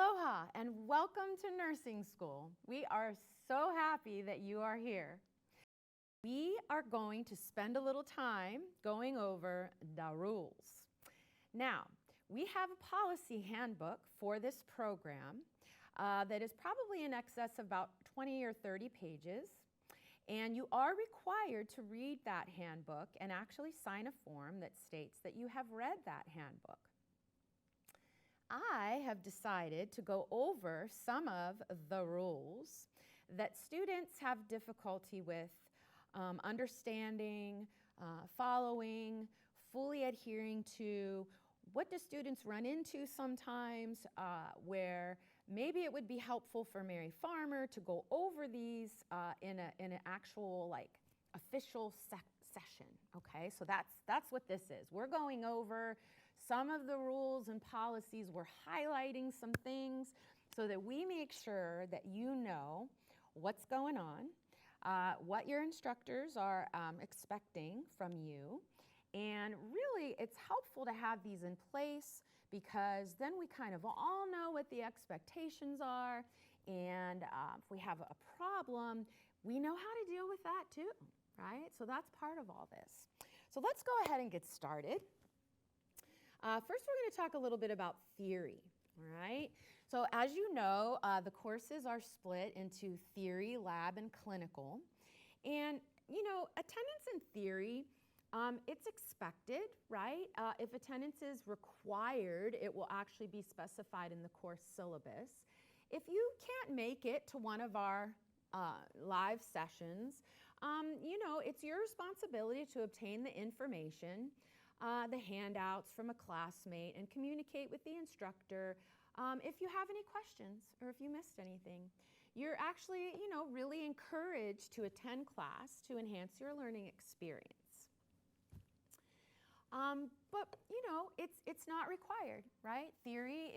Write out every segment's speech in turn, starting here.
Aloha and welcome to nursing school. We are so happy that you are here. We are going to spend a little time going over the rules. Now, we have a policy handbook for this program that is probably in excess of about 20 or 30 pages. And you are required to read that handbook and actually sign a form that states that you have read that handbook. I have decided to go over some of the rules that students have difficulty with understanding, following, fully adhering to. What do students run into sometimes where maybe it would be helpful for Mary Farmer to go over these in an actual official session, okay? So that's what this is. We're going over some of the rules and policies. We're highlighting some things so that we make sure that you know what's going on, what your instructors are expecting from you. And really, it's helpful to have these in place because then we kind of all know what the expectations are. And if we have a problem, we know how to deal with that too, right? So that's part of all this. So let's go ahead and get started. First, we're going to talk a little bit about theory, all right? So as you know, the courses are split into theory, lab, and clinical. And, you know, attendance in theory, it's expected, right? If attendance is required, it will actually be specified in the course syllabus. If you can't make it to one of our live sessions, you know, it's your responsibility to obtain the information, the handouts from a classmate, and communicate with the instructor if you have any questions or if you missed anything. You're actually, you know, really encouraged to attend class to enhance your learning experience. But, you know, it's not required, right? Theory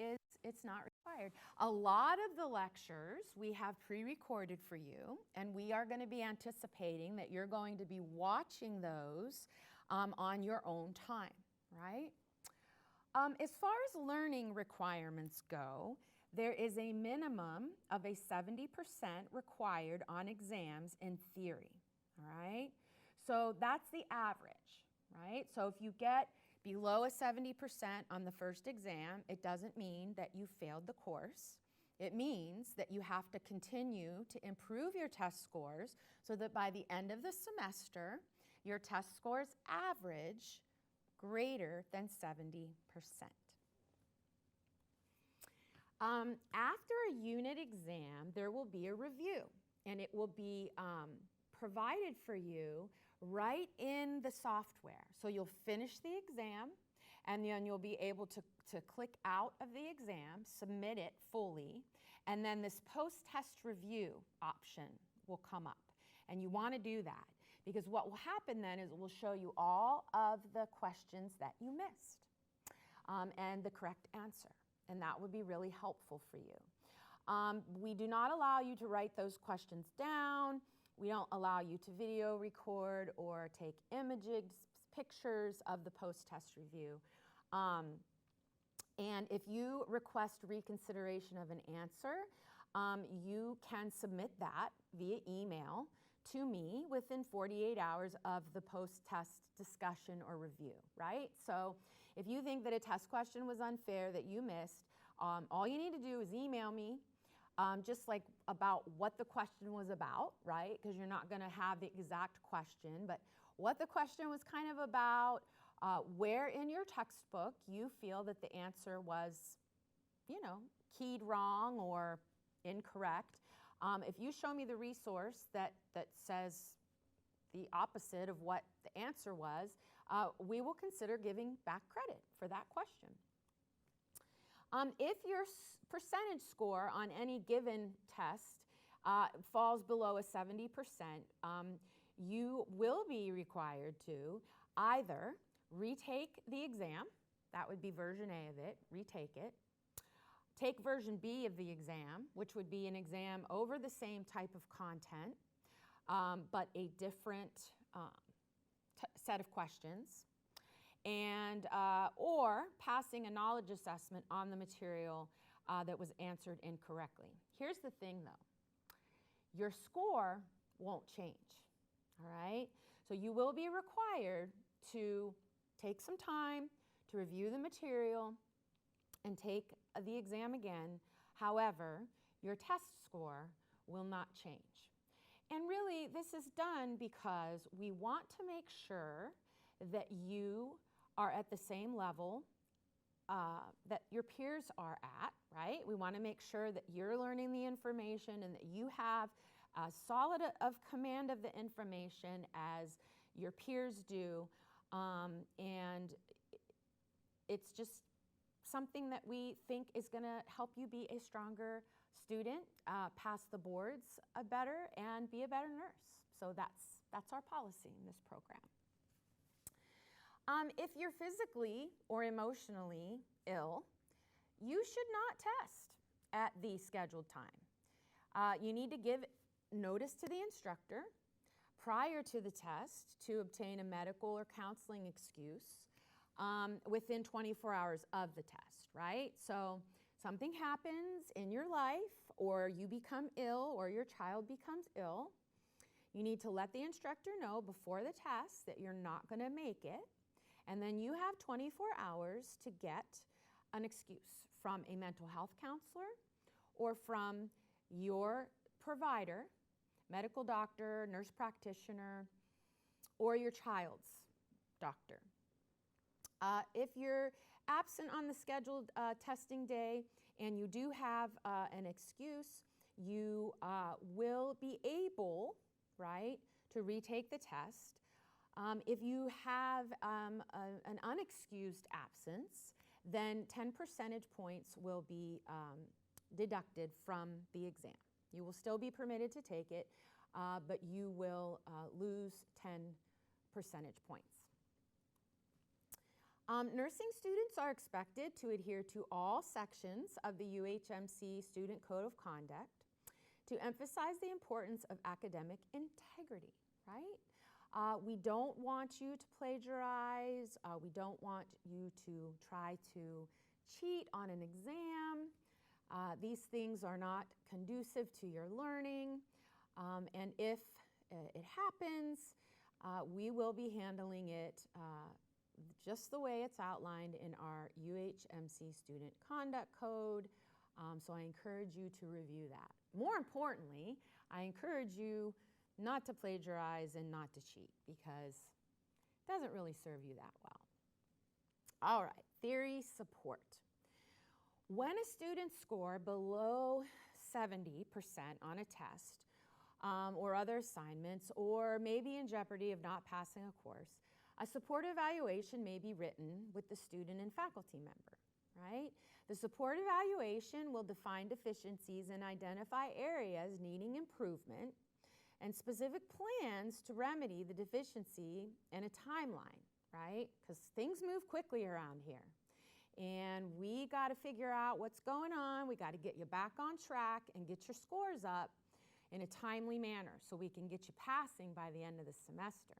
it's not required. A lot of the lectures we have pre-recorded for you, and we are going to be anticipating that you're going to be watching those on your own time, right? As far as learning requirements go, there is a minimum of a 70% required on exams in theory, all right? So that's the average, right? So if you get below a 70% on the first exam, it doesn't mean that you failed the course. It means that you have to continue to improve your test scores so that by the end of the semester, your test scores average greater than 70%. After a unit exam, there will be a review, and it will be provided for you right in the software. So you'll finish the exam, and then you'll be able to click out of the exam, submit it fully, and then this post-test review option will come up. And you want to do that because what will happen then is it will show you all of the questions that you missed and the correct answer. And that would be really helpful for you. We do not allow you to write those questions down. We don't allow you to video record or take images, pictures of the post-test review. And if you request reconsideration of an answer, you can submit that via email to me within 48 hours of the post-test discussion or review, right? So if you think that a test question was unfair that you missed, all you need to do is email me just like about what the question was about, right? Because you're not going to have the exact question, but what the question was kind of about, where in your textbook you feel that the answer was, you know, keyed wrong or incorrect. If you show me the resource that says the opposite of what the answer was, we will consider giving back credit for that question. If your percentage score on any given test falls below a 70%, you will be required to either retake the exam, that would be version A of it, retake it, take version B of the exam, which would be an exam over the same type of content, but a different set of questions, and or passing a knowledge assessment on the material that was answered incorrectly. Here's the thing though, your score won't change, all right? So you will be required to take some time to review the material and take the exam again. However, your test score will not change. And really, this is done because we want to make sure that you are at the same level that your peers are at, right? We want to make sure that you're learning the information and that you have a solid of command of the information as your peers do. And it's just something that we think is going to help you be a stronger student, pass the boards better, and be a better nurse. So that's our policy in this program. If you're physically or emotionally ill, you should not test at the scheduled time. You need to give notice to the instructor prior to the test to obtain a medical or counseling excuse within 24 hours of the test, right? So something happens in your life, or you become ill, or your child becomes ill. You need to let the instructor know before the test that you're not going to make it. And then you have 24 hours to get an excuse from a mental health counselor or from your provider, medical doctor, nurse practitioner, or your child's doctor. If you're absent on the scheduled testing day and you do have an excuse, you will be able, right, to retake the test. If you have an unexcused absence, then 10 percentage points will be deducted from the exam. You will still be permitted to take it, but you will lose 10 percentage points. Nursing students are expected to adhere to all sections of the UHMC Student Code of Conduct to emphasize the importance of academic integrity, right? We don't want you to plagiarize. We don't want you to try to cheat on an exam. These things are not conducive to your learning. And if it happens, we will be handling it just the way it's outlined in our UHMC Student Conduct Code. So I encourage you to review that. More importantly, I encourage you not to plagiarize and not to cheat, because it doesn't really serve you that well. All right, theory support. When a student score below 70% on a test or other assignments, or maybe in jeopardy of not passing a course, a support evaluation may be written with the student and faculty member, right? The support evaluation will define deficiencies and identify areas needing improvement and specific plans to remedy the deficiency and a timeline, right? Because things move quickly around here. And we got to figure out what's going on. We got to get you back on track and get your scores up in a timely manner so we can get you passing by the end of the semester.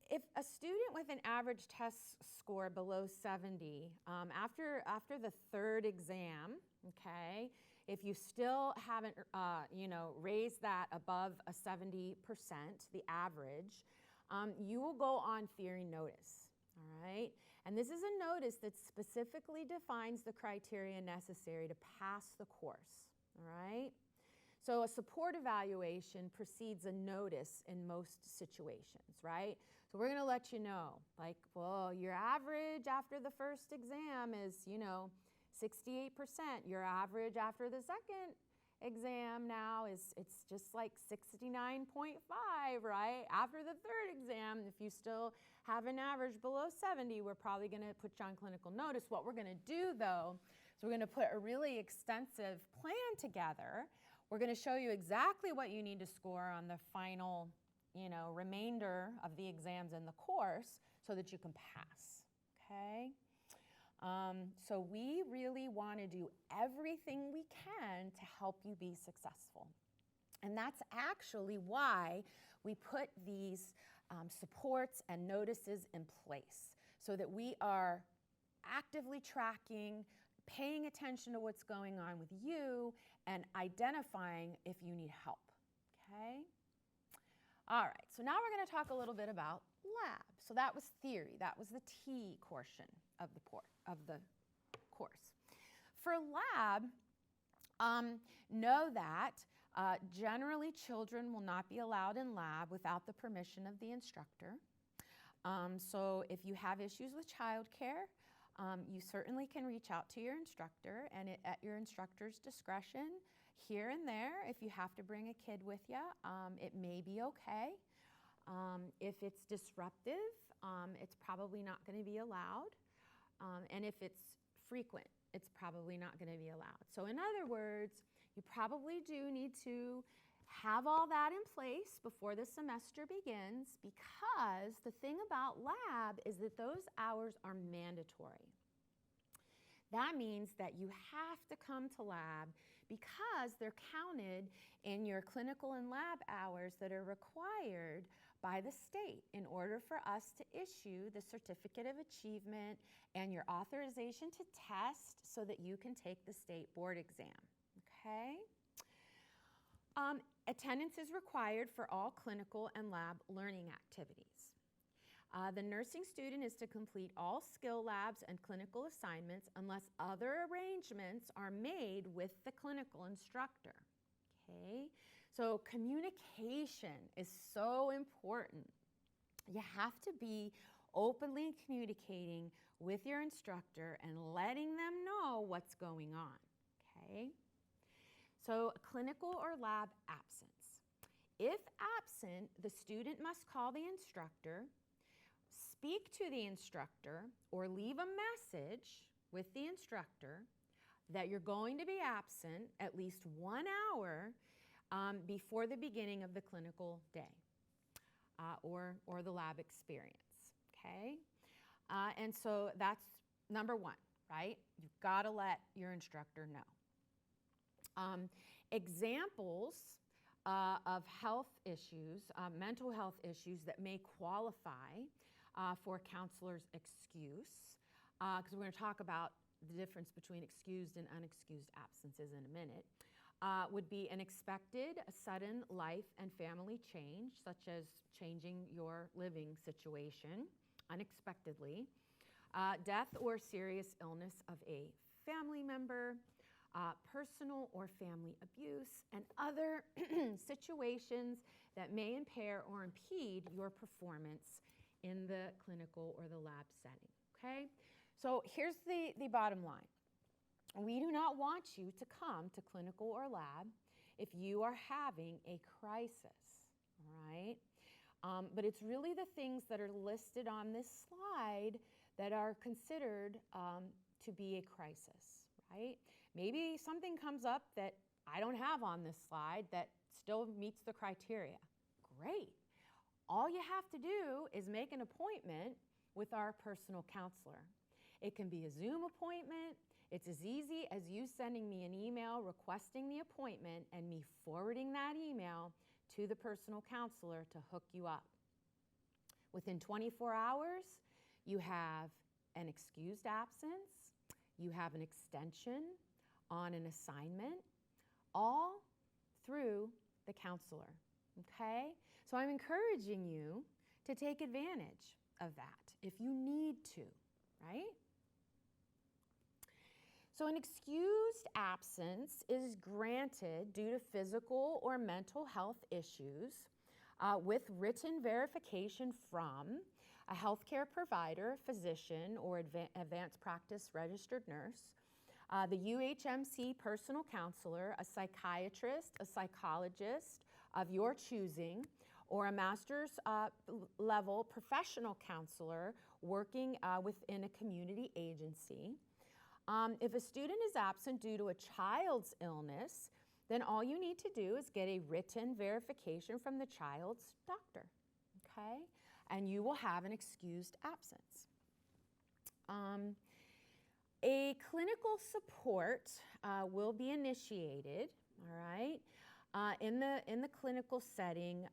If a student with an average test score below 70, after the third exam, okay, if you still haven't, raised that above a 70%, the average, you will go on theory notice, all right? And this is a notice that specifically defines the criteria necessary to pass the course, all right? So a support evaluation precedes a notice in most situations, right? So we're going to let you know, like, well, your average after the first exam is, 68%. Your average after the second exam now it's just like 69.5, right? After the third exam, if you still have an average below 70, we're probably going to put you on clinical notice. What we're going to do, though, is we're going to put a really extensive plan together. We're going to show you exactly what you need to score on the final, remainder of the exams in the course so that you can pass, okay? So we really want to do everything we can to help you be successful. And that's actually why we put these supports and notices in place, so that we are actively tracking, paying attention to what's going on with you, and identifying if you need help, okay? All right, so now we're going to talk a little bit about lab. So that was theory. That was the T portion of the course. For lab, know that generally children will not be allowed in lab without the permission of the instructor. So if you have issues with childcare, you certainly can reach out to your instructor, and at your instructor's discretion, here and there, if you have to bring a kid with you, it may be okay. If it's disruptive, it's probably not going to be allowed. And if it's frequent, it's probably not going to be allowed. So in other words, you probably do need to have all that in place before the semester begins, because the thing about lab is that those hours are mandatory. That means that you have to come to lab because they're counted in your clinical and lab hours that are required by the state in order for us to issue the certificate of achievement and your authorization to test so that you can take the state board exam, okay? Attendance is required for all clinical and lab learning activities. The nursing student is to complete all skill labs and clinical assignments unless other arrangements are made with the clinical instructor, okay? So communication is so important. You have to be openly communicating with your instructor and letting them know what's going on, okay? So clinical or lab absence. If absent, the student must call the instructor, speak to the instructor, or leave a message with the instructor that you're going to be absent at least 1 hour before the beginning of the clinical day or the lab experience, okay? And so that's number one, right? You've got to let your instructor know. Examples of health issues, mental health issues that may qualify for counselor's excuse, because we're going to talk about the difference between excused and unexcused absences in a minute, would be an expected, a sudden life and family change, such as changing your living situation unexpectedly, death or serious illness of a family member, personal or family abuse, and other situations that may impair or impede your performance in the clinical or the lab setting, okay? So here's the bottom line. We do not want you to come to clinical or lab if you are having a crisis, all right? But it's really the things that are listed on this slide that are considered to be a crisis, right? Maybe something comes up that I don't have on this slide that still meets the criteria. Great. All you have to do is make an appointment with our personal counselor. It can be a Zoom appointment. It's as easy as you sending me an email requesting the appointment and me forwarding that email to the personal counselor to hook you up. Within 24 hours, you have an excused absence, you have an extension on an assignment, all through the counselor, okay? So I'm encouraging you to take advantage of that if you need to, right? So an excused absence is granted due to physical or mental health issues with written verification from a healthcare provider, physician, or advanced practice registered nurse, the UHMC personal counselor, a psychiatrist, a psychologist of your choosing, or a master's level professional counselor working within a community agency. If a student is absent due to a child's illness, then all you need to do is get a written verification from the child's doctor, okay? And you will have an excused absence. A clinical support will be initiated, all right, in the clinical setting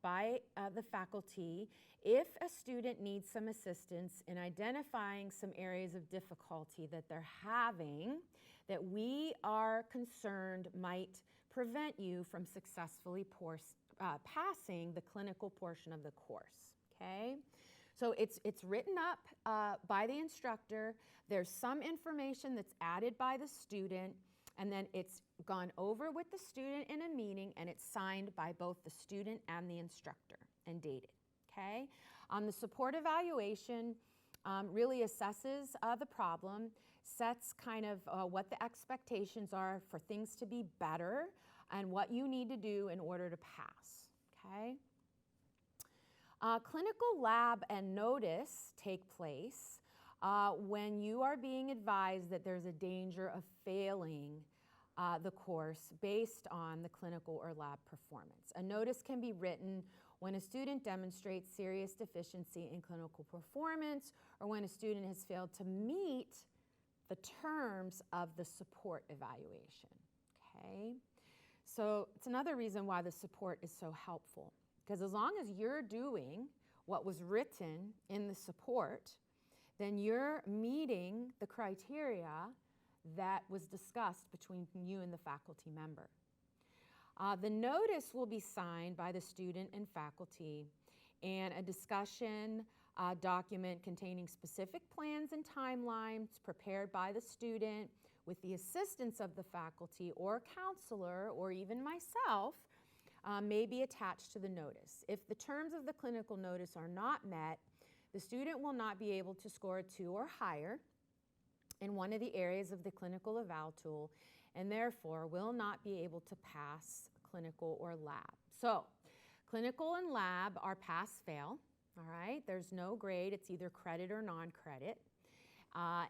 by the faculty if a student needs some assistance in identifying some areas of difficulty that they're having that we are concerned might prevent you from successfully passing the clinical portion of the course, okay? So it's written up by the instructor. There's some information that's added by the student, and then it's gone over with the student in a meeting, and it's signed by both the student and the instructor and dated, okay? The support evaluation really assesses the problem, sets kind of what the expectations are for things to be better and what you need to do in order to pass, okay? Clinical lab and notice take place when you are being advised that there's a danger of failing the course based on the clinical or lab performance. A notice can be written when a student demonstrates serious deficiency in clinical performance or when a student has failed to meet the terms of the support evaluation, okay? So it's another reason why the support is so helpful, because as long as you're doing what was written in the support, then you're meeting the criteria that was discussed between you and the faculty member. The notice will be signed by the student and faculty, and a discussion document containing specific plans and timelines prepared by the student with the assistance of the faculty or counselor or even myself may be attached to the notice. If the terms of the clinical notice are not met, the student will not be able to score a 2 or higher in one of the areas of the clinical eval tool, and therefore will not be able to pass clinical or lab. So clinical and lab are pass-fail, all right? There's no grade. It's either credit or non-credit.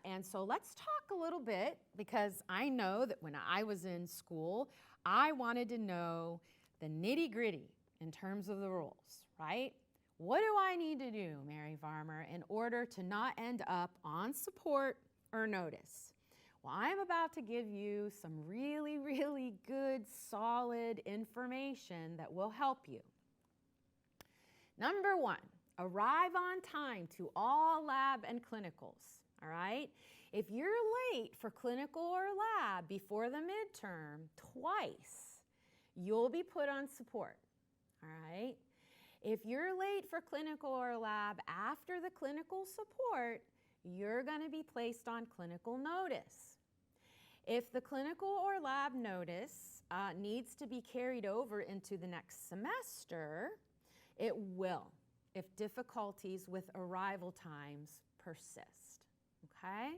And so let's talk a little bit, because I know that when I was in school, I wanted to know the nitty-gritty in terms of the rules, right? What do I need to do, Mary Farmer, in order to not end up on support or notice? Well, I'm about to give you some really, really good, solid information that will help you. Number 1, arrive on time to all lab and clinicals, all right? If you're late for clinical or lab before the midterm twice, you'll be put on support, all right? If you're late for clinical or lab after the clinical support, you're going to be placed on clinical notice. If the clinical or lab notice needs to be carried over into the next semester, it will, if difficulties with arrival times persist, okay?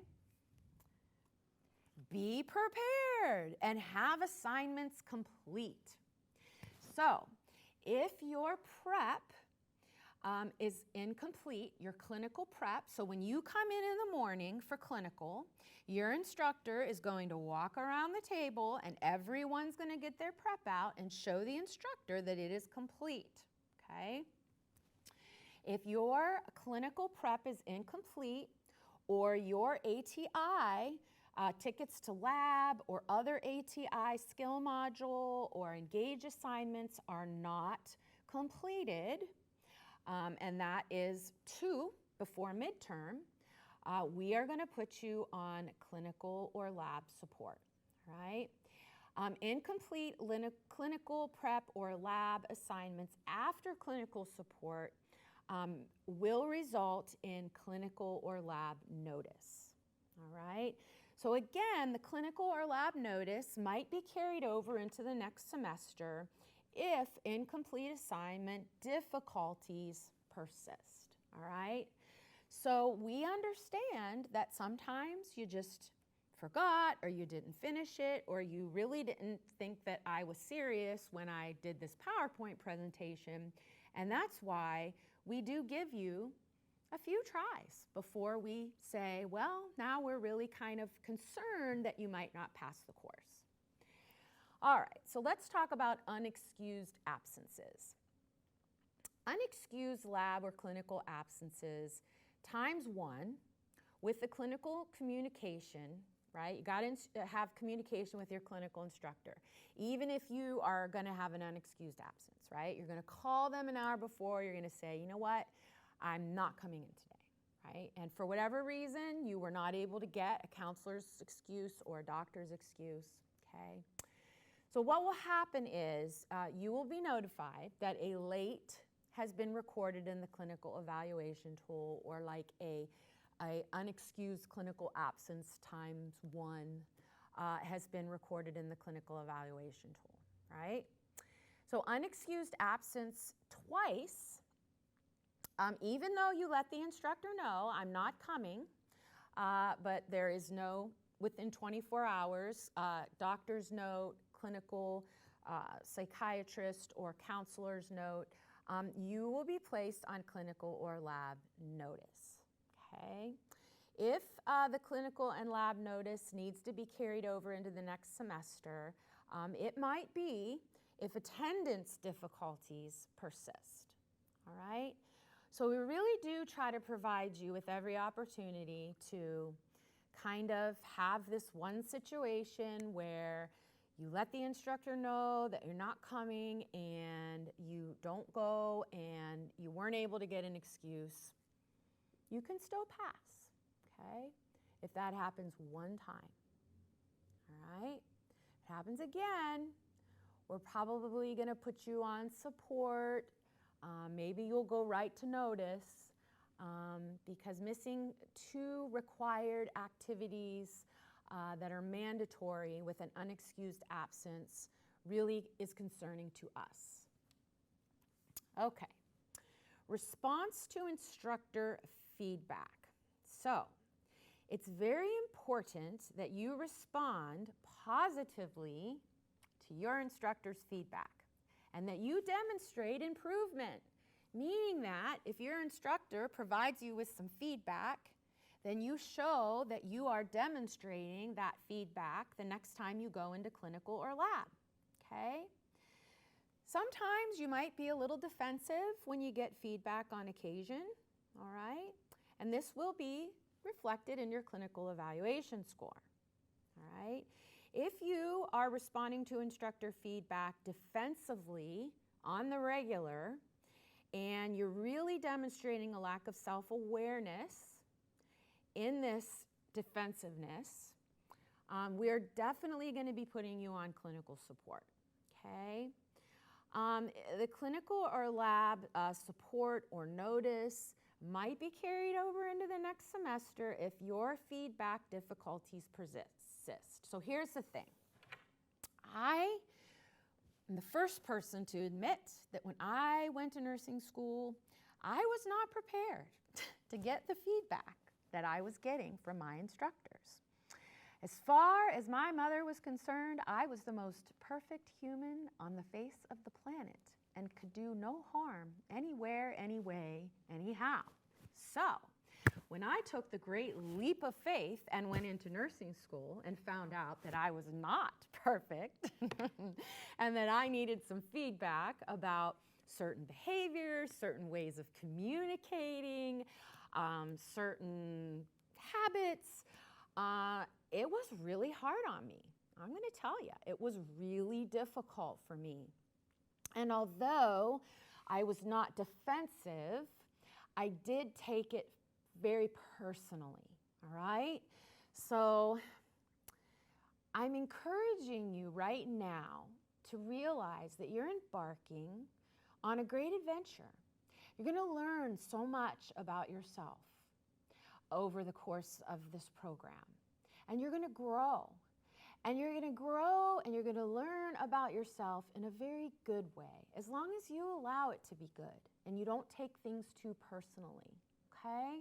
Be prepared and have assignments complete. So, if your prep is incomplete, your clinical prep, so when you come in the morning for clinical, your instructor is going to walk around the table and everyone's going to get their prep out and show the instructor that it is complete, okay? If your clinical prep is incomplete or your ATI tickets to lab or other ATI skill module or engage assignments are not completed, and that is 2 before midterm, we are going to put you on clinical or lab support, right? Incomplete clinical prep or lab assignments after clinical support will result in clinical or lab notice, all right? So again, the clinical or lab notice might be carried over into the next semester if incomplete assignment difficulties persist, all right? So we understand that sometimes you just forgot or you didn't finish it or you really didn't think that I was serious when I did this PowerPoint presentation, and that's why we do give you a few tries before we say, well, now we're really kind of concerned that you might not pass the course. All right, so let's talk about unexcused absences. Unexcused lab or clinical absences times 1 with the clinical communication right? You got to have communication with your clinical instructor. Even if you are going to have an unexcused absence, right? You're going to call them an hour before. You're going to say, you know what, I'm not coming in today, right? And for whatever reason, you were not able to get a counselor's excuse or a doctor's excuse, okay? So what will happen is you will be notified that a late has been recorded in the clinical evaluation tool, or like a unexcused clinical absence ×1 has been recorded in the clinical evaluation tool, right? So unexcused absence twice, even though you let the instructor know, I'm not coming, but there is no, within 24 hours, doctor's note, clinical psychiatrist or counselor's note, you will be placed on clinical or lab notice, okay? If the clinical and lab notice needs to be carried over into the next semester, it might be if attendance difficulties persist, all right? So we really do try to provide you with every opportunity to kind of have this one situation where you let the instructor know that you're not coming and you don't go and you weren't able to get an excuse. You can still pass, okay? If that happens one time, all right? If it happens again, we're probably gonna put you on support. Maybe you'll go right to notice because missing 2 required activities that are mandatory with an unexcused absence really is concerning to us. Okay, response to instructor feedback. So, it's very important that you respond positively to your instructor's feedback and that you demonstrate improvement, meaning that if your instructor provides you with some feedback, then you show that you are demonstrating that feedback the next time you go into clinical or lab, okay? Sometimes you might be a little defensive when you get feedback on occasion, all right? And this will be reflected in your clinical evaluation score, all right? If you are responding to instructor feedback defensively on the regular, and you're really demonstrating a lack of self-awareness in this defensiveness, we're definitely going to be putting you on clinical support, okay? The clinical or lab support or notice might be carried over into the next semester if your feedback difficulties persist. So here's the thing. I am the first person to admit that when I went to nursing school, I was not prepared to get the feedback that I was getting from my instructors. As far as my mother was concerned, I was the most perfect human on the face of the planet and could do no harm anywhere, anyway, anyhow. So, when I took the great leap of faith and went into nursing school and found out that I was not perfect and that I needed some feedback about certain behaviors, certain ways of communicating, certain habits, it was really hard on me. I'm going to tell you, it was really difficult for me. And although I was not defensive, I did take it very personally, all right? So I'm encouraging you right now to realize that you're embarking on a great adventure. You're going to learn so much about yourself over the course of this program. And you're going to grow. And you're going to grow and you're going to learn about yourself in a very good way, as long as you allow it to be good and you don't take things too personally, okay?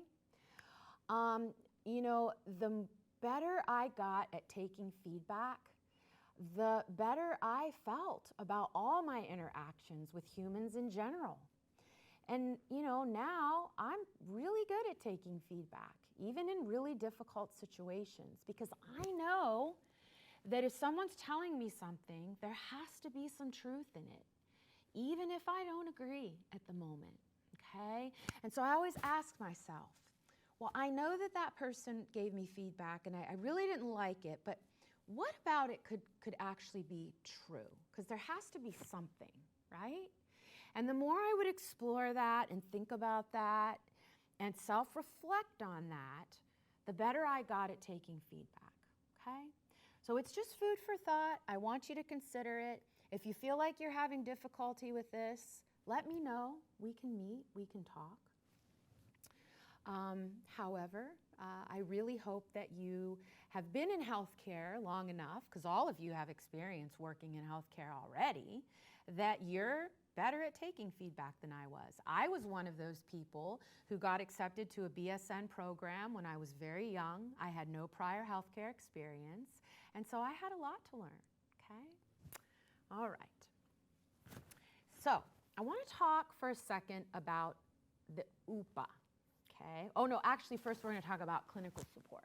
You know, the better I got at taking feedback, the better I felt about all my interactions with humans in general. And, you know, now I'm really good at taking feedback, even in really difficult situations, because I know that if someone's telling me something, there has to be some truth in it, even if I don't agree at the moment, okay? And so I always ask myself, well, I know that that person gave me feedback and I really didn't like it, but what about it could actually be true? Because there has to be something, right? And the more I would explore that and think about that and self-reflect on that, the better I got at taking feedback, okay? So it's just food for thought. I want you to consider it. If you feel like you're having difficulty with this, let me know. We can meet, we can talk. However, I really hope that you have been in healthcare long enough, because all of you have experience working in healthcare already, that you're better at taking feedback than I was. I was one of those people who got accepted to a BSN program when I was very young. I had no prior healthcare experience, and so I had a lot to learn, okay? All right. So I want to talk for a second about the UPA. Okay. Oh no, actually first we're going to talk about clinical support.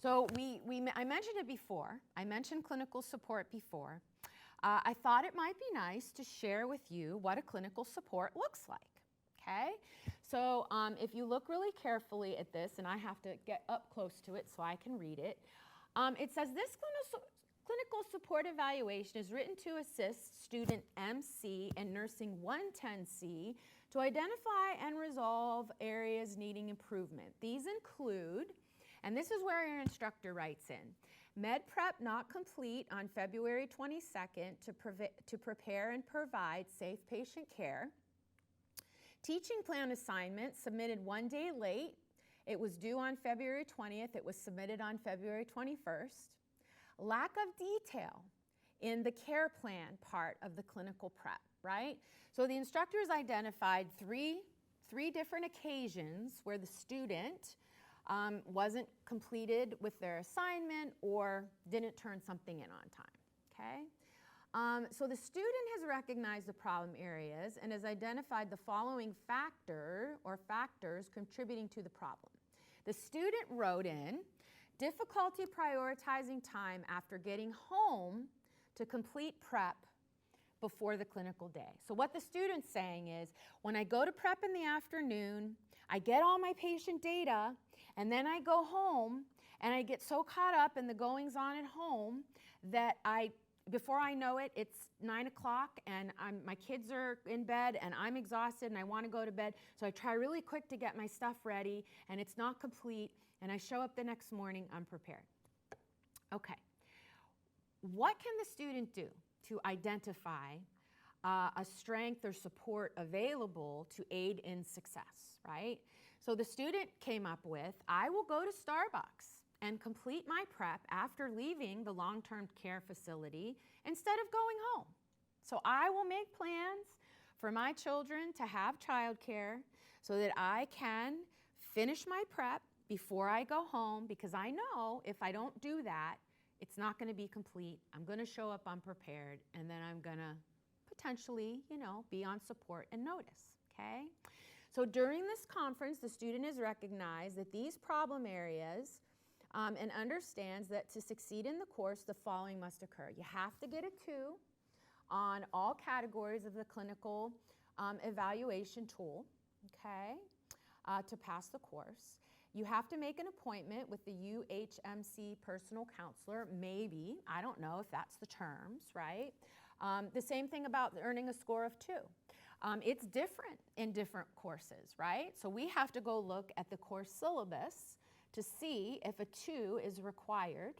So I mentioned it before. I mentioned clinical support before. I thought it might be nice to share with you what a clinical support looks like. Okay. So if you look really carefully at this, and I have to get up close to it so I can read it, it says this clinical support evaluation is written to assist student MC and nursing 110C to identify and resolve areas needing improvement. These include, and this is where your instructor writes in, med prep not complete on February 22nd to prepare and provide safe patient care. Teaching plan assignment submitted 1 day late. It was due on February 20th. It was submitted on February 21st. Lack of detail in the care plan part of the clinical prep, right? So the instructors identified three different occasions where the student wasn't completed with their assignment or didn't turn something in on time, okay? So the student has recognized the problem areas and has identified the following factors contributing to the problem. The student wrote in, difficulty prioritizing time after getting home to complete prep before the clinical day. So what the student's saying is, when I go to prep in the afternoon, I get all my patient data, and then I go home, and I get so caught up in the goings on at home that before I know it, it's 9 o'clock, and my kids are in bed, and I'm exhausted, and I want to go to bed, so I try really quick to get my stuff ready, and it's not complete, and I show up the next morning unprepared. Okay. What can the student do to identify a strength or support available to aid in success, right? So the student came up with, I will go to Starbucks and complete my prep after leaving the long-term care facility instead of going home. So I will make plans for my children to have childcare so that I can finish my prep before I go home, because I know if I don't do that, it's not going to be complete. I'm going to show up unprepared, and then I'm going to potentially, be on support and notice, okay? So during this conference, the student has recognized that these problem areas and understands that to succeed in the course, the following must occur. You have to get a 2 on all categories of the clinical evaluation tool, okay, to pass the course. You have to make an appointment with the UHMC personal counselor, maybe. I don't know if that's the terms, right? The same thing about earning a score of 2. It's different in different courses, right? So we have to go look at the course syllabus to see if a 2 is required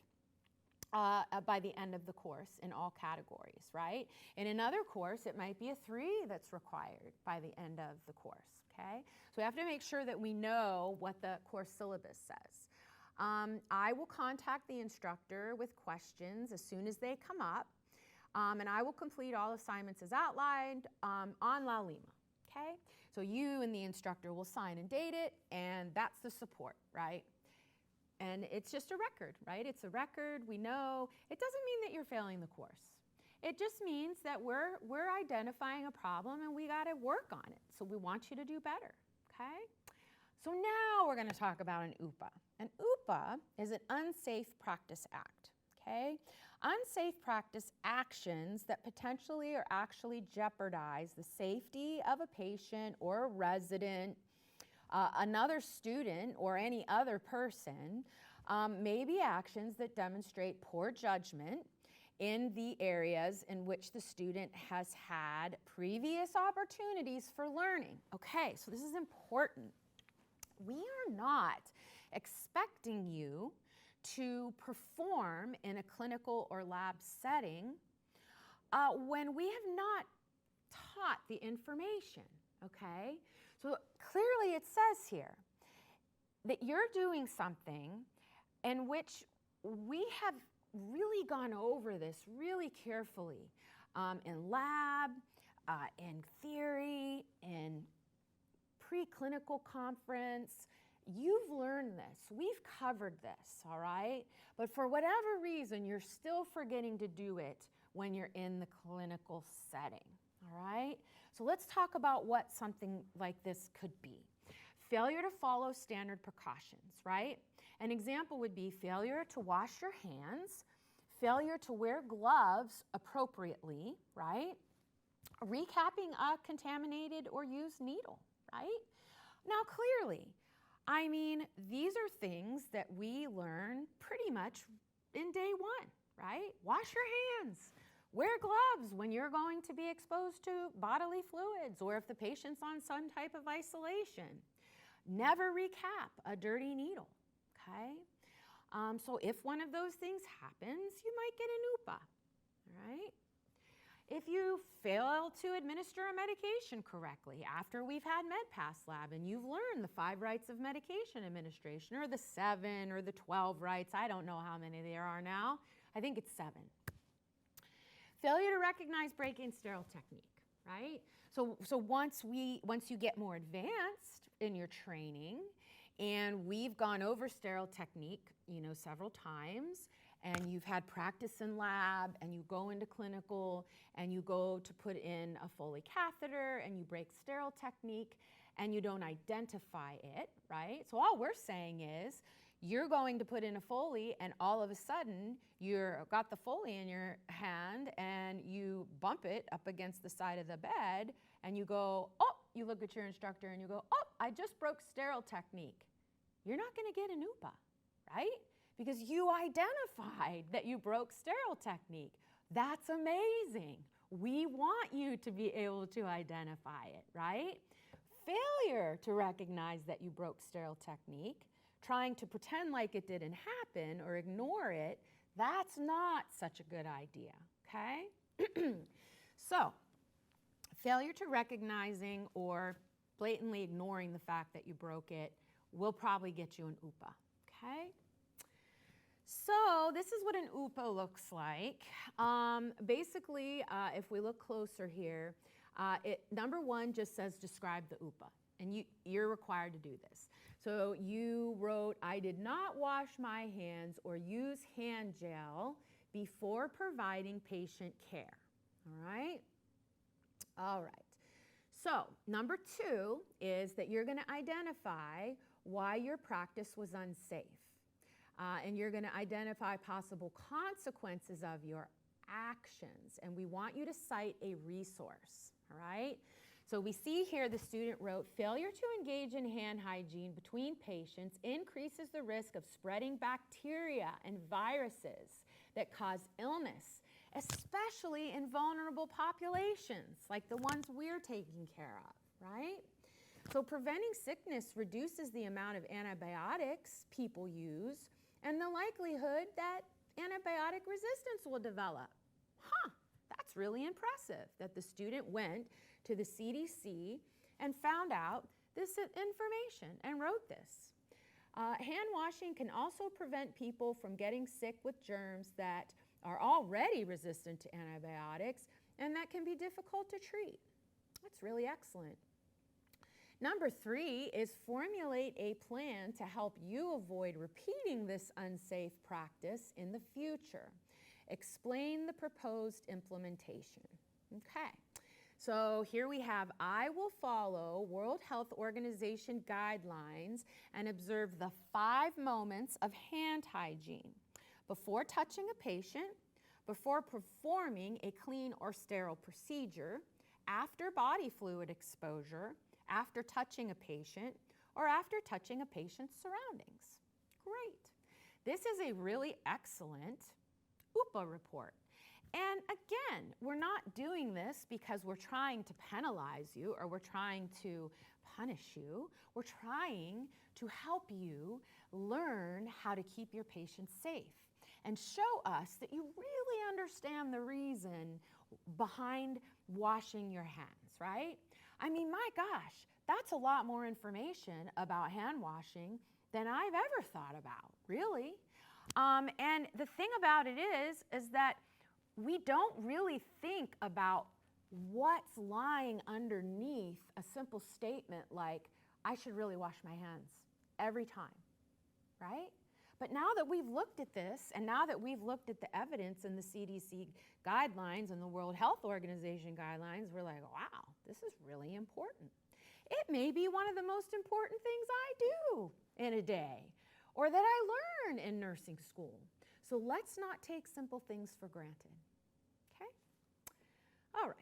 by the end of the course in all categories, right? In another course, it might be a 3 that's required by the end of the course, okay? So we have to make sure that we know what the course syllabus says. I will contact the instructor with questions as soon as they come up, and I will complete all assignments as outlined on La Lima, okay? So you and the instructor will sign and date it, and that's the support, right? And it's just a record, right? It's a record, we know. It doesn't mean that you're failing the course. It just means that we're identifying a problem and we gotta work on it. So we want you to do better, okay? So now we're gonna talk about an UPA. An UPA is an Unsafe Practice Act, okay? Unsafe practice actions that potentially or actually jeopardize the safety of a patient or a resident another student or any other person may be actions that demonstrate poor judgment in the areas in which the student has had previous opportunities for learning. Okay, so this is important. We are not expecting you to perform in a clinical or lab setting when we have not taught the information, okay? So clearly it says here that you're doing something in which we have really gone over this really carefully in lab, in theory, in preclinical conference. You've learned this. We've covered this, all right? But for whatever reason, you're still forgetting to do it when you're in the clinical setting, all right? So let's talk about what something like this could be. Failure to follow standard precautions, right? An example would be failure to wash your hands, failure to wear gloves appropriately, right? Recapping a contaminated or used needle, right? Now, clearly, I mean, these are things that we learn pretty much in day one, right? Wash your hands. Wear gloves when you're going to be exposed to bodily fluids or if the patient's on some type of isolation. Never recap a dirty needle, okay? So if one of those things happens, you might get an UPA, all right? If you fail to administer a medication correctly after we've had MedPass Lab and you've learned the 5 rights of medication administration or the 7 or the 12 rights, I don't know how many there are now. I think it's 7. Failure to recognize break-in sterile technique, right? So once you get more advanced in your training and we've gone over sterile technique, several times, and you've had practice in lab, and you go into clinical, and you go to put in a Foley catheter, and you break sterile technique, and you don't identify it, right? So all we're saying is, you're going to put in a Foley, and all of a sudden, you've got the Foley in your hand, and you bump it up against the side of the bed, and you go, oh, you look at your instructor, and you go, oh, I just broke sterile technique. You're not going to get an UPA, right? Because you identified that you broke sterile technique. That's amazing. We want you to be able to identify it, right? Failure to recognize that you broke sterile technique, trying to pretend like it didn't happen or ignore it, that's not such a good idea, okay? So, failure to recognizing or blatantly ignoring the fact that you broke it will probably get you an UPA, okay? So this is what an UPA looks like. Basically, if we look closer here, number 1 just says describe the UPA, and you're required to do this. So you wrote, I did not wash my hands or use hand gel before providing patient care, all right? All right. So number 2 is that you're going to identify why your practice was unsafe. And you're going to identify possible consequences of your actions. And we want you to cite a resource, all right? So we see here the student wrote, failure to engage in hand hygiene between patients increases the risk of spreading bacteria and viruses that cause illness, especially in vulnerable populations, like the ones we're taking care of, right? So preventing sickness reduces the amount of antibiotics people use and the likelihood that antibiotic resistance will develop. Huh, that's really impressive that the student went to the CDC and found out this information and wrote this. Hand washing can also prevent people from getting sick with germs that are already resistant to antibiotics and that can be difficult to treat. That's really excellent. Number 3 is formulate a plan to help you avoid repeating this unsafe practice in the future. Explain the proposed implementation. Okay, so here we have, I will follow World Health Organization guidelines and observe the 5 moments of hand hygiene before touching a patient, before performing a clean or sterile procedure, after body fluid exposure, after touching a patient, or after touching a patient's surroundings. Great. This is a really excellent UPA report. And again, we're not doing this because we're trying to penalize you or we're trying to punish you. We're trying to help you learn how to keep your patients safe and show us that you really understand the reason behind washing your hands, right? I mean, my gosh, that's a lot more information about hand washing than I've ever thought about, really. And the thing about it is that we don't really think about what's lying underneath a simple statement like, I should really wash my hands every time, right? But now that we've looked at this, and now that we've looked at the evidence in the CDC guidelines and the World Health Organization guidelines, we're like, wow, this is really important. It may be one of the most important things I do in a day, or that I learn in nursing school. So let's not take simple things for granted, okay? All right.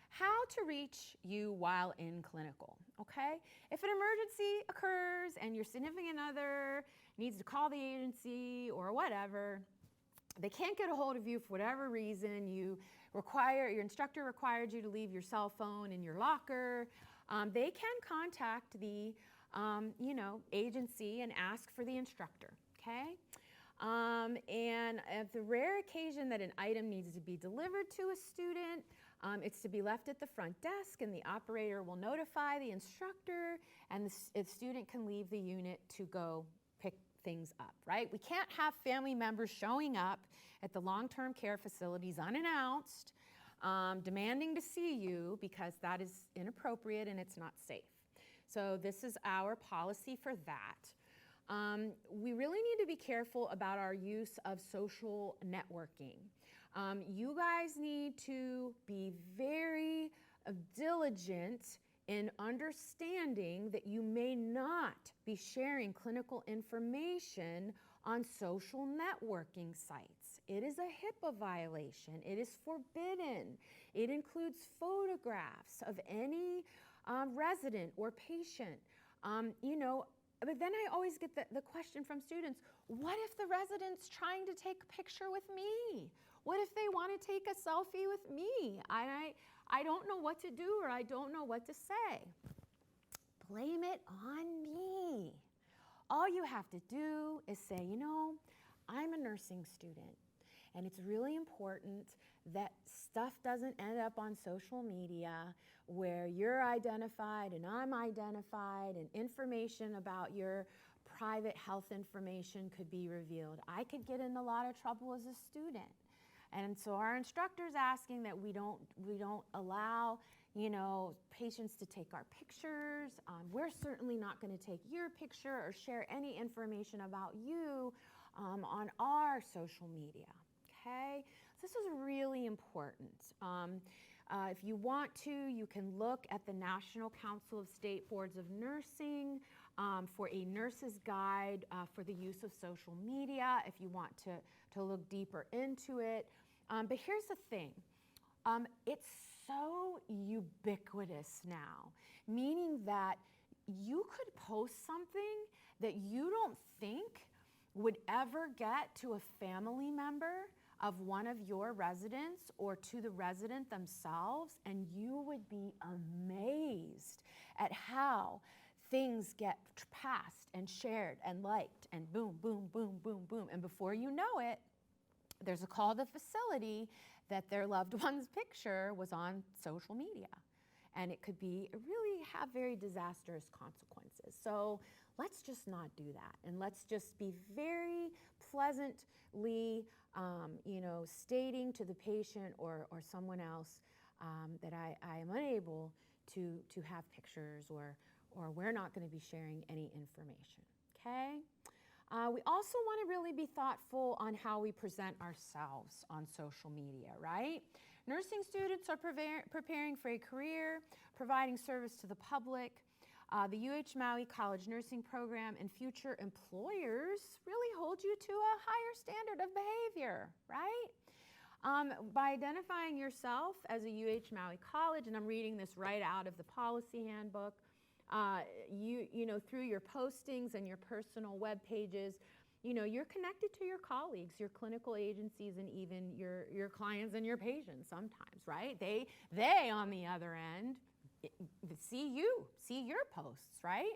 How to reach you while in clinical, okay? If an emergency occurs and your significant other needs to call the agency or whatever, they can't get a hold of you for whatever reason, your instructor required you to leave your cell phone in your locker, they can contact the agency and ask for the instructor, okay? And at the rare occasion that an item needs to be delivered to a student, it's to be left at the front desk and the operator will notify the instructor and the student can leave the unit to go pick things up, right? We can't have family members showing up at the long-term care facilities unannounced, demanding to see you because that is inappropriate and it's not safe. So this is our policy for that. We really need to be careful about our use of social networking. You guys need to be very diligent in understanding that you may not be sharing clinical information on social networking sites. It is a HIPAA violation. It is forbidden. It includes photographs of any resident or patient. But then I always get the question from students, what if the resident's trying to take a picture with me? What if they want to take a selfie with me? I don't know what to do or I don't know what to say. Blame it on me. All you have to do is say, I'm a nursing student and it's really important that stuff doesn't end up on social media where you're identified and I'm identified and information about your private health information could be revealed. I could get in a lot of trouble as a student. And so our instructor's asking that we don't allow, patients to take our pictures. We're certainly not going to take your picture or share any information about you on our social media, okay? So this is really important. If you want to, you can look at the National Council of State Boards of Nursing for a nurse's guide for the use of social media if you want to look deeper into it. But here's the thing. It's so ubiquitous now, meaning that you could post something that you don't think would ever get to a family member of one of your residents or to the resident themselves, and you would be amazed at how things get passed and shared and liked and boom, boom, boom, boom, boom. And before you know it, there's a call to the facility that their loved one's picture was on social media. And it could really have very disastrous consequences. So let's just not do that. And let's just be very pleasantly, stating to the patient or someone else that I am unable to have pictures or we're not going to be sharing any information, okay? We also want to really be thoughtful on how we present ourselves on social media, right? Nursing students are preparing for a career, providing service to the public. The UH Maui College Nursing Program and future employers really hold you to a higher standard of behavior, right? By identifying yourself as a UH Maui College, and I'm reading this right out of the policy handbook, you know, through your postings and your personal web pages, you know, you're connected to your colleagues, your clinical agencies, and even your clients and your patients sometimes, right? They on the other end, see your posts, right?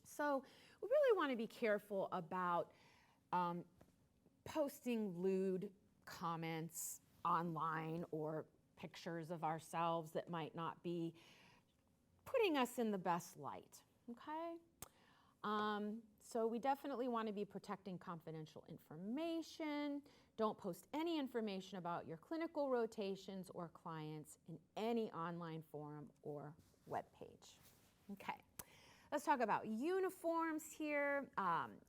So we really want to be careful about posting lewd comments online or pictures of ourselves that might not be putting us in the best light, okay? So we definitely want to be protecting confidential information. Don't post any information about your clinical rotations or clients in any online forum or web page. Okay, let's talk about uniforms here.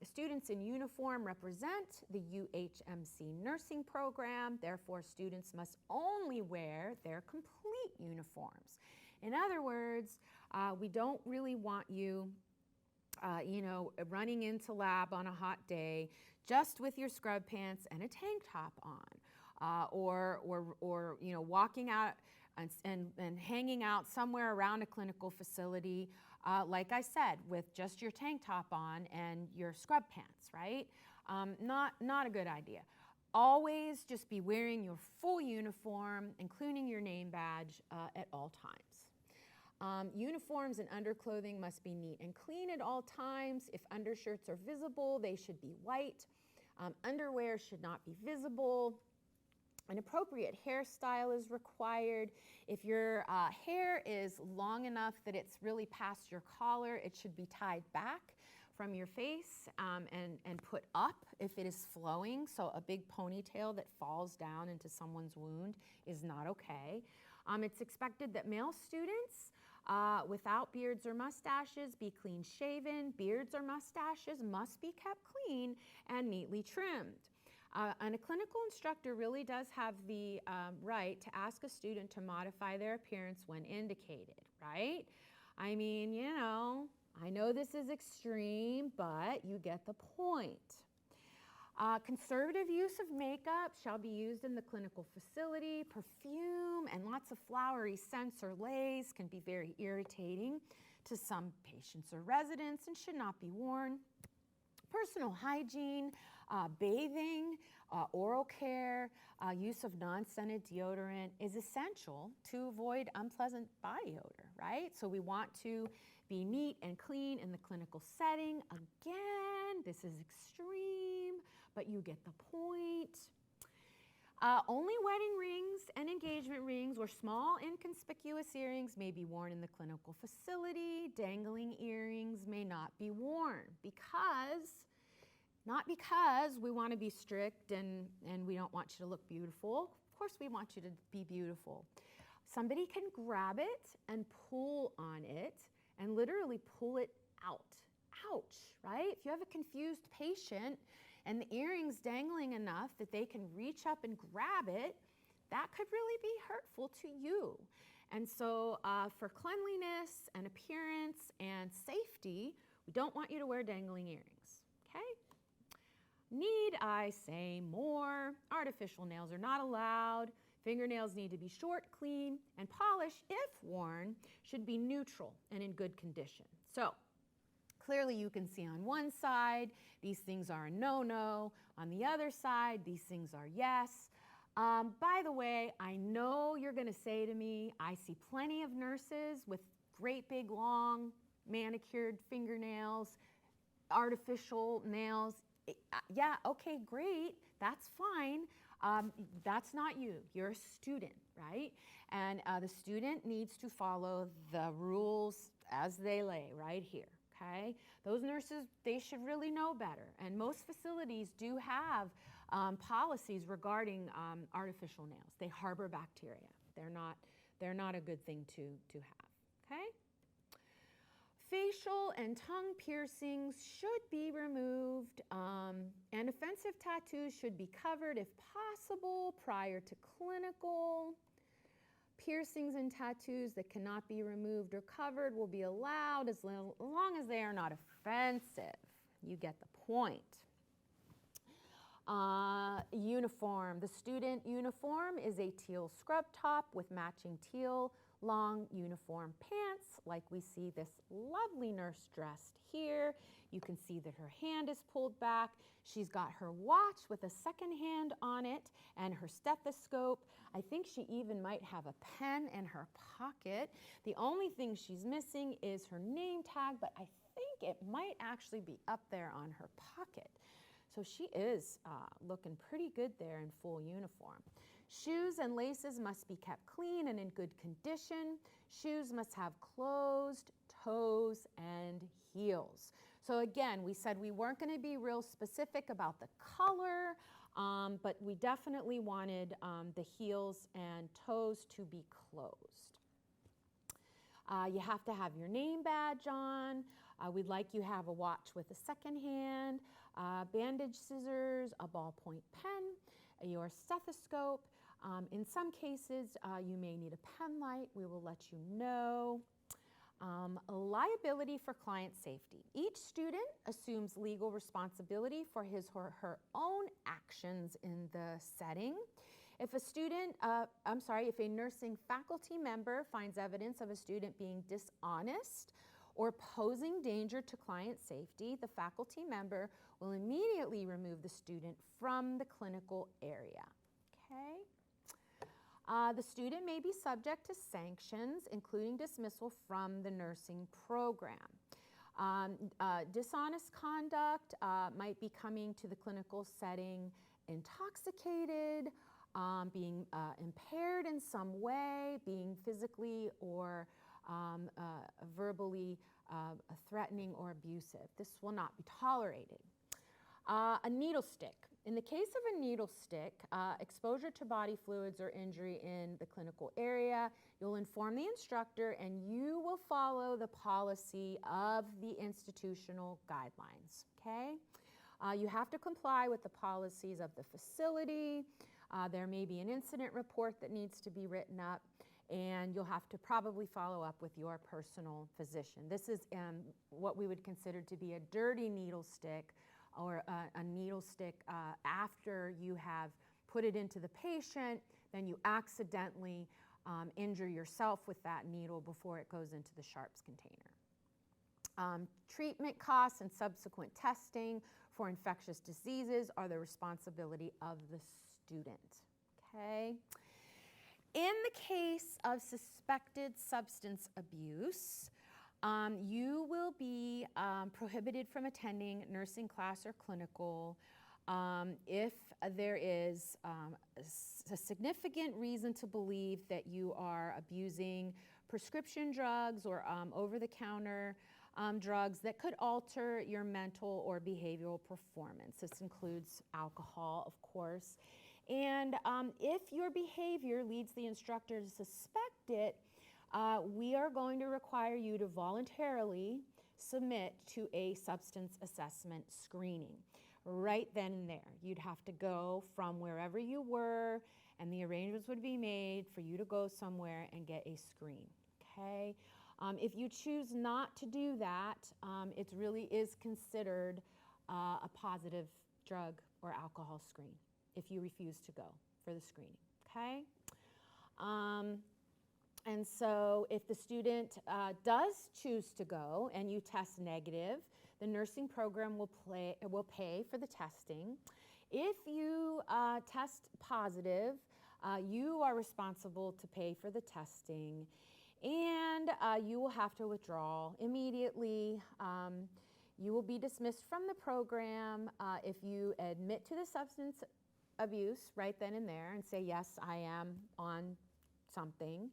Students in uniform represent the UHMC nursing program. Therefore, students must only wear their complete uniforms. In other words, we don't really want you you know, running into lab on a hot day just with your scrub pants and a tank top on, or you know, walking out and hanging out somewhere around a clinical facility, like I said, with just your tank top on and your scrub pants, right? Not a good idea. Always just be wearing your full uniform, including your name badge, at all times. Uniforms and underclothing must be neat and clean at all times. If undershirts are visible, they should be white. Underwear should not be visible. An appropriate hairstyle is required. If your hair is long enough that it's really past your collar, it should be tied back from your face and put up if it is flowing. So a big ponytail that falls down into someone's wound is not okay. It's expected that male students without beards or mustaches be clean shaven. Beards or mustaches must be kept clean and neatly trimmed. And a clinical instructor really does have the right to ask a student to modify their appearance when indicated, right? I mean, you know, I know this is extreme, but you get the point. Conservative use of makeup shall be used in the clinical facility. Perfume and lots of flowery scents or lays can be very irritating to some patients or residents and should not be worn. Personal hygiene, bathing, oral care, use of non-scented deodorant is essential to avoid unpleasant body odor, right? So we want to be neat and clean in the clinical setting. Again, this is extreme, but you get the point. Only wedding rings and engagement rings or small inconspicuous earrings may be worn in the clinical facility. Dangling earrings may not be worn not because we want to be strict and we don't want you to look beautiful. Of course we want you to be beautiful. Somebody can grab it and pull on it and literally pull it out. Ouch, right? If you have a confused patient and the earring's dangling enough that they can reach up and grab it, that could really be hurtful to you. And so for cleanliness and appearance and safety, we don't want you to wear dangling earrings, okay? Need I say more? Artificial nails are not allowed. Fingernails need to be short, clean, and polish, if worn, should be neutral and in good condition. So clearly you can see on one side, these things are a no-no. On the other side, these things are yes. By the way, I know you're going to say to me, I see plenty of nurses with great big long manicured fingernails, artificial nails. Yeah, okay, great, that's fine. That's not you. You're a student, right? And the student needs to follow the rules as they lay right here, okay? Those nurses, they should really know better. And most facilities do have policies regarding artificial nails. They harbor bacteria. They're not a good thing to have, okay? Facial and tongue piercings should be removed, and offensive tattoos should be covered if possible prior to clinical. Piercings and tattoos that cannot be removed or covered will be allowed as long as they are not offensive. You get the point. Uniform. The student uniform is a teal scrub top with matching teal long uniform pants, like we see this lovely nurse dressed here. You can see that her hand is pulled back. She's got her watch with a second hand on it and her stethoscope. I think she even might have a pen in her pocket. The only thing she's missing is her name tag, but I think it might actually be up there on her pocket. So she is looking pretty good there in full uniform. Shoes and laces must be kept clean and in good condition. Shoes must have closed toes and heels. So again, we said we weren't going to be real specific about the color, but we definitely wanted the heels and toes to be closed. You have to have your name badge on. We'd like you to have a watch with a second hand, bandage scissors, a ballpoint pen, your stethoscope. In some cases, you may need a pen light. We will let you know. Liability for client safety. Each student assumes legal responsibility for his or her own actions in the setting. If a nursing faculty member finds evidence of a student being dishonest or posing danger to client safety, the faculty member will immediately remove the student from the clinical area. Okay? The student may be subject to sanctions, including dismissal from the nursing program. Dishonest conduct might be coming to the clinical setting intoxicated, being impaired in some way, being physically or verbally threatening or abusive. This will not be tolerated. A needle stick. In the case of a needle stick, exposure to body fluids or injury in the clinical area, you'll inform the instructor and you will follow the policy of the institutional guidelines, okay? You have to comply with the policies of the facility. There may be an incident report that needs to be written up, and you'll have to probably follow up with your personal physician. This is what we would consider to be a dirty needle stick, or a needle stick after you have put it into the patient, then you accidentally injure yourself with that needle before it goes into the sharps container. Treatment costs and subsequent testing for infectious diseases are the responsibility of the student. Okay? In the case of suspected substance abuse, you will be prohibited from attending nursing class or clinical if there is a significant reason to believe that you are abusing prescription drugs or over-the-counter drugs that could alter your mental or behavioral performance. This includes alcohol, of course. And if your behavior leads the instructor to suspect it, we are going to require you to voluntarily submit to a substance assessment screening. Right then and there. You'd have to go from wherever you were, and the arrangements would be made for you to go somewhere and get a screen, okay? If you choose not to do that, it really is considered a positive drug or alcohol screen if you refuse to go for the screening, okay? And so if the student does choose to go and you test negative, the nursing program will pay for the testing. If you test positive, you are responsible to pay for the testing, and you will have to withdraw immediately. You will be dismissed from the program if you admit to the substance abuse right then and there and say, yes, I am on something.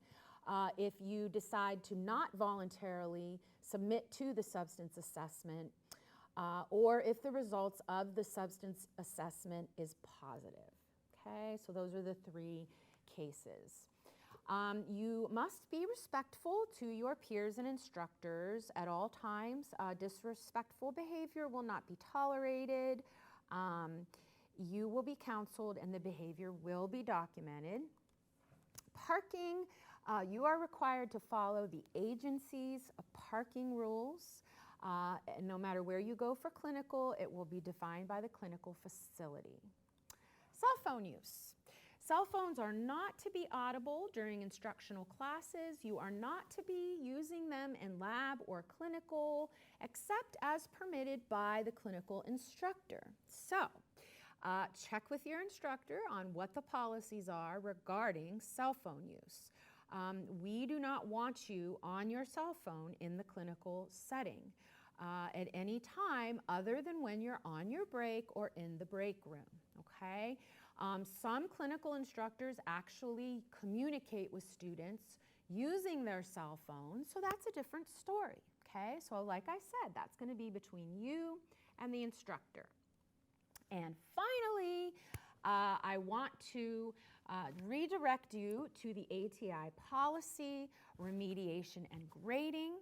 If you decide to not voluntarily submit to the substance assessment, or if the results of the substance assessment is positive. Okay, so those are the three cases. You must be respectful to your peers and instructors at all times. Disrespectful behavior will not be tolerated. You will be counseled and the behavior will be documented. Parking. You are required to follow the agency's parking rules. No matter where you go for clinical, it will be defined by the clinical facility. Cell phone use. Cell phones are not to be audible during instructional classes. You are not to be using them in lab or clinical, except as permitted by the clinical instructor. So, check with your instructor on what the policies are regarding cell phone use. We do not want you on your cell phone in the clinical setting at any time other than when you're on your break or in the break room, okay? Some clinical instructors actually communicate with students using their cell phones, so that's a different story, okay? So like I said, that's going to be between you and the instructor. And finally, I want to redirect you to the ATI Policy, Remediation and Grading,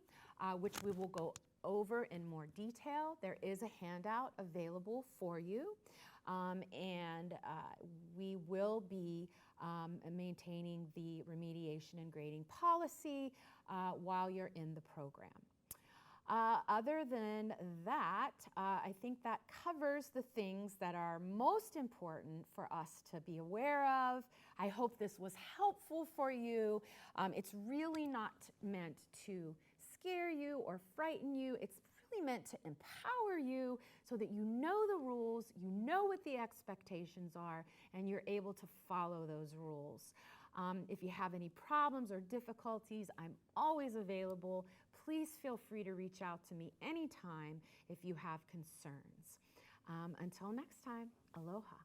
which we will go over in more detail. There is a handout available for you, and we will be maintaining the remediation and grading policy while you're in the program. Other than that, I think that covers the things that are most important for us to be aware of. I hope this was helpful for you. It's really not meant to scare you or frighten you. It's really meant to empower you so that you know the rules, you know what the expectations are, and you're able to follow those rules. If you have any problems or difficulties, I'm always available. Please feel free to reach out to me anytime if you have concerns. Until next time, aloha.